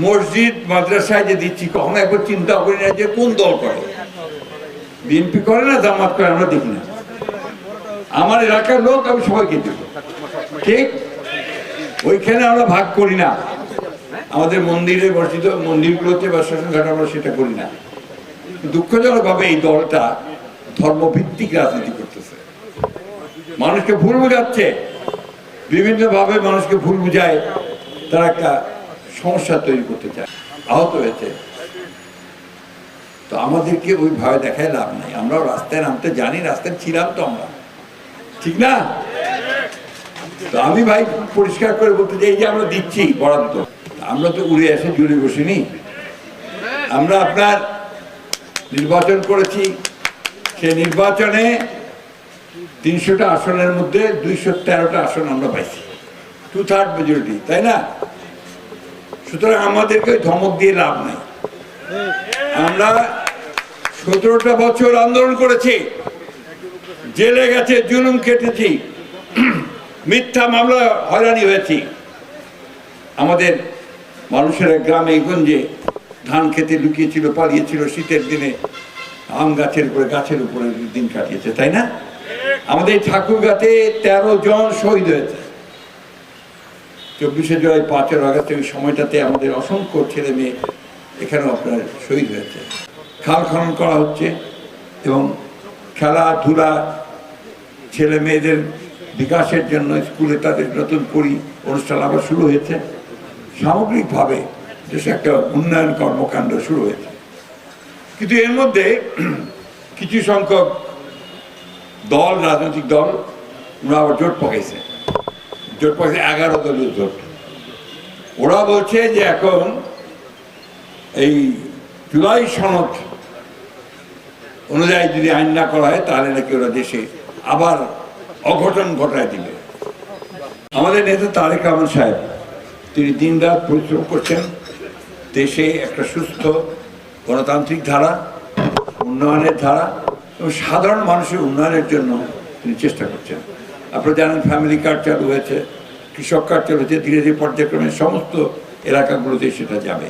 মসজিদ মাদ্রাসায় যে দিচ্ছি কখনো একবার চিন্তা করি না যে কোন দল করে, বিএনপি করে না জামাত করে, আমরা দেখি না। আমার এলাকার লোক আমি সবাইকে দেব, ঠিক ওইখানে আমরা ভাগ করি না। আমাদের মন্দিরে বর্ষিত মন্দিরগুলোতে বা শ্মশানঘাটে আমরা সেটা করি না। দুঃখজনকভাবে এই দলটা ধর্মভিত্তিক রাজনীতি করতেছে, মানুষকে ভুল বোঝাচ্ছে, বিভিন্নভাবে মানুষকে ভুল বুঝায়, তারা একটা সমস্যা তৈরি করতে চায়, আহত হয়েছে। তো আমাদেরকে ওই ভয় দেখায় লাভ নাই, আমরাও রাস্তায় নামতে জানি, রাস্তায় ছিলাম তো আমরা, ঠিক না? তো আমি ভাই পরিষ্কার করে বলতে চাই, এই যে আমরা দিচ্ছি বরাদ্দ, আমরা তো উড়ে এসে জুড়ে বসিনি। আমরা আপনার নির্বাচন করেছি, সেই নির্বাচনে 300টা আসনের মধ্যে 213টা আসন আমরা পাইছি, 2/3 মেজরিটি, তাই না? সুতরাং আমাদেরকে ধমক দিয়ে লাভ নাই। আমরা 17টা বছর আন্দোলন করেছি, জেলে গেছে, জুলুম কেটেছি, মিথ্যা মামলা হয়রানি হয়েছি। আমাদের মানুষেরা গ্রামে গঞ্জে ধান খেতে লুকিয়েছিল, পালিয়েছিল, শীতের দিনে আম গাছের উপরে, গাছের উপরে দিন কাটিয়েছে, তাই না? আমাদের ঠাকুরগাঁতে 13 জন শহীদ হয়েছে 24শে জুলাই, 5 আগস্ট। ওই সময়টাতে আমাদের অসংখ্য ছেলে মেয়ে এখানেও আপনার শহীদ হয়েছে। খাল খনন করা হচ্ছে এবং খেলাধুলা, ছেলে মেয়েদের বিকাশের জন্য স্কুলে তাদের নতুন অনুষ্ঠান আবার শুরু হয়েছে। সামগ্রিকভাবে দেশে একটা উন্নয়ন কর্মকাণ্ড শুরু হয়েছে। কিন্তু এর মধ্যে কিছু সংখ্যক দল, রাজনৈতিক দল, ওরা আবার জোট পাকাইছে 11 দলীয় জোট। ওরা বলছে যে এখন এই জুলাই সনদ অনুযায়ী যদি আইন না করা হয় তাহলে নাকি ওরা দেশে আবার অঘটন ঘটায় দিবে। আমাদের নেতা তারেক রহমান সাহেব, তিনি দিনরাত পরিশ্রম করছেন দেশে একটা সুস্থ গণতান্ত্রিক ধারা, উন্নয়নের ধারা এবং সাধারণ মানুষের উন্নয়নের জন্য তিনি চেষ্টা করছেন। আপনারা জানেন ফ্যামিলি কার্ড চালু হয়েছে, কৃষক কার্ড চালু হয়েছে, ধীরে ধীরে পর্যায়ক্রমে সমস্ত এলাকাগুলোতে সেটা যাবে।